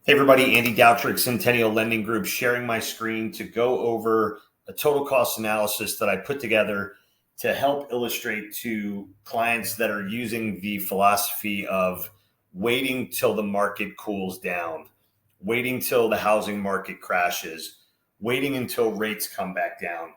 Hey everybody, Andy Doutrick, Centennial Lending Group, sharing my screen to go over a total cost analysis that I put together to help illustrate to clients that are using the philosophy of waiting till the market cools down, waiting till the housing market crashes, waiting until rates come back down.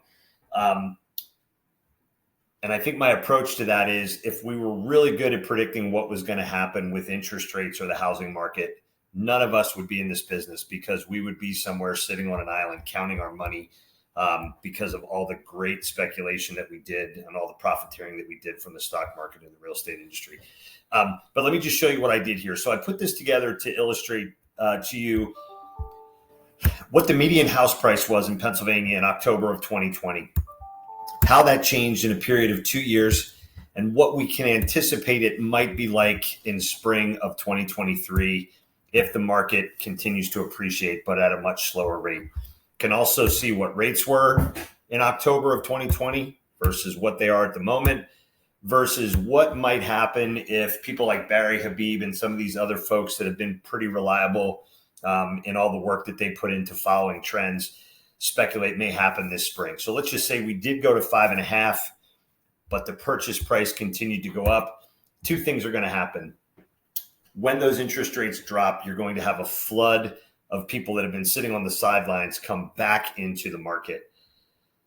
And I think my approach to that is if we were really good at predicting what was going to happen with interest rates or the housing market, none of us would be in this business because we would be somewhere sitting on an island counting our money because of all the great speculation that we did and all the profiteering that we did from the stock market and the real estate industry. But let me just show you what I did here. So I put this together to illustrate to you what the median house price was in Pennsylvania in October of 2020, how that changed in a period of 2 years, and what we can anticipate it might be like in spring of 2023 if the market continues to appreciate, but at a much slower rate. Can also see what rates were in October of 2020 versus what they are at the moment, versus what might happen if people like Barry Habib and some of these other folks that have been pretty reliable in all the work that they put into following trends speculate may happen this spring. So let's just say we did go to 5.5, but the purchase price continued to go up. Two things are going to happen. When those interest rates drop, you're going to have a flood of people that have been sitting on the sidelines come back into the market.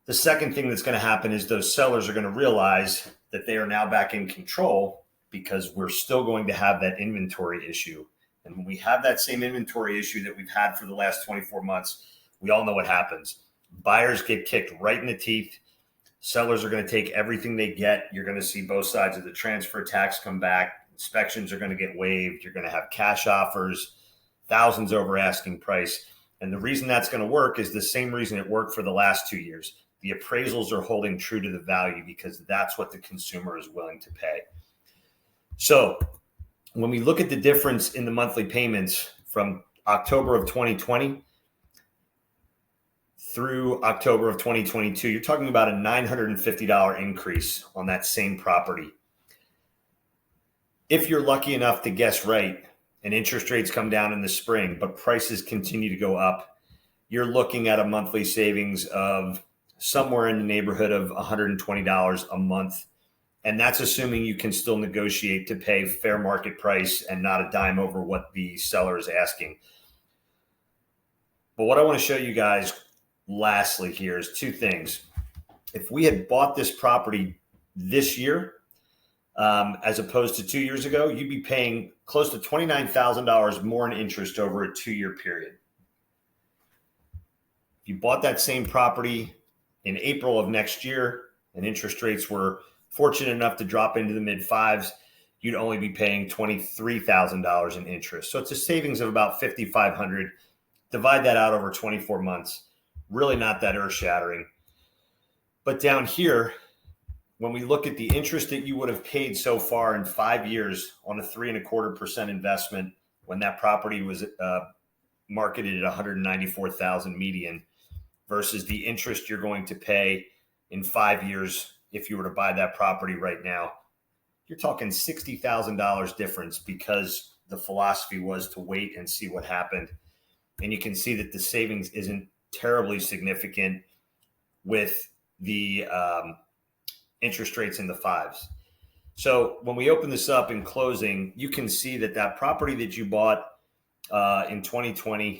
The second thing that's going to happen is those sellers are going to realize that they are now back in control because we're still going to have that inventory issue. And when we have that same inventory issue that we've had for the last 24 months, we all know what happens. Buyers get kicked right in the teeth. Sellers are going to take everything they get. You're going to see both sides of the transfer tax come back. Inspections are going to get waived. You're going to have cash offers, thousands over asking price. And the reason that's going to work is the same reason it worked for the last 2 years. The appraisals are holding true to the value because that's what the consumer is willing to pay. So when we look at the difference in the monthly payments from October of 2020 through October of 2022, you're talking about a $950 increase on that same property. If you're lucky enough to guess right and interest rates come down in the spring, but prices continue to go up, you're looking at a monthly savings of somewhere in the neighborhood of $120 a month. And that's assuming you can still negotiate to pay fair market price and not a dime over what the seller is asking. But what I want to show you guys lastly here is two things. If we had bought this property this year, as opposed to 2 years ago, you'd be paying close to $29,000 more in interest over a 2-year period. If you bought that same property in April of next year and interest rates were fortunate enough to drop into the mid fives, you'd only be paying $23,000 in interest. So it's a savings of about $5,500. Divide that out over 24 months. Really not that earth-shattering. But down here, when we look at the interest that you would have paid so far in 5 years on a 3.25% investment, when that property was marketed at $194,000 median, versus the interest you're going to pay in 5 years if you were to buy that property right now, you're talking $60,000 difference because the philosophy was to wait and see what happened. And you can see that the savings isn't terribly significant with the interest rates in the fives. So when we open this up in closing, you can see that that property that you bought in 2020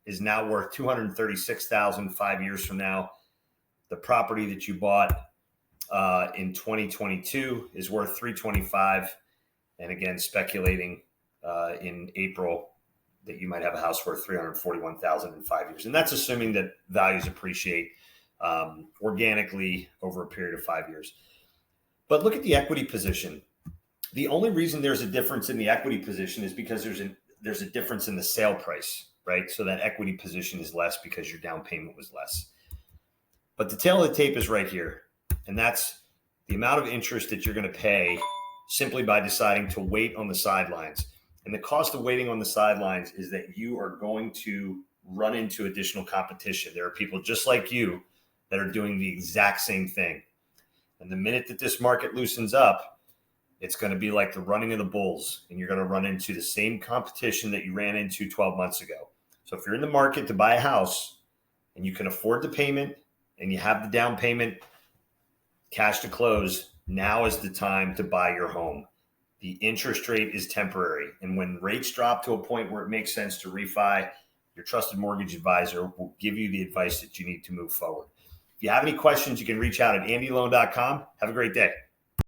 is now worth $236,000 5 years from now. The property that you bought in 2022 is worth $325,000. And again, speculating in April that you might have a house worth $341,000 in 5 years. And that's assuming that values appreciate organically over a period of 5 years. But look at the equity position. The only reason there's a difference in the equity position is because there's a difference in the sale price, right? So that equity position is less because your down payment was less. But the tail of the tape is right here. And that's the amount of interest that you're going to pay simply by deciding to wait on the sidelines. And the cost of waiting on the sidelines is that you are going to run into additional competition. There are people just like you that are doing the exact same thing. And the minute that this market loosens up, It's going to be like the running of the bulls, and you're going to run into the same competition that you ran into 12 months ago. So if you're in the market to buy a house and you can afford the payment and you have the down payment, cash to close, now is the time to buy your home. The interest rate is temporary. And when rates drop to a point where it makes sense to refi, your trusted mortgage advisor will give you the advice that you need to move forward. If you have any questions, you can reach out at andyloan.com. Have a great day.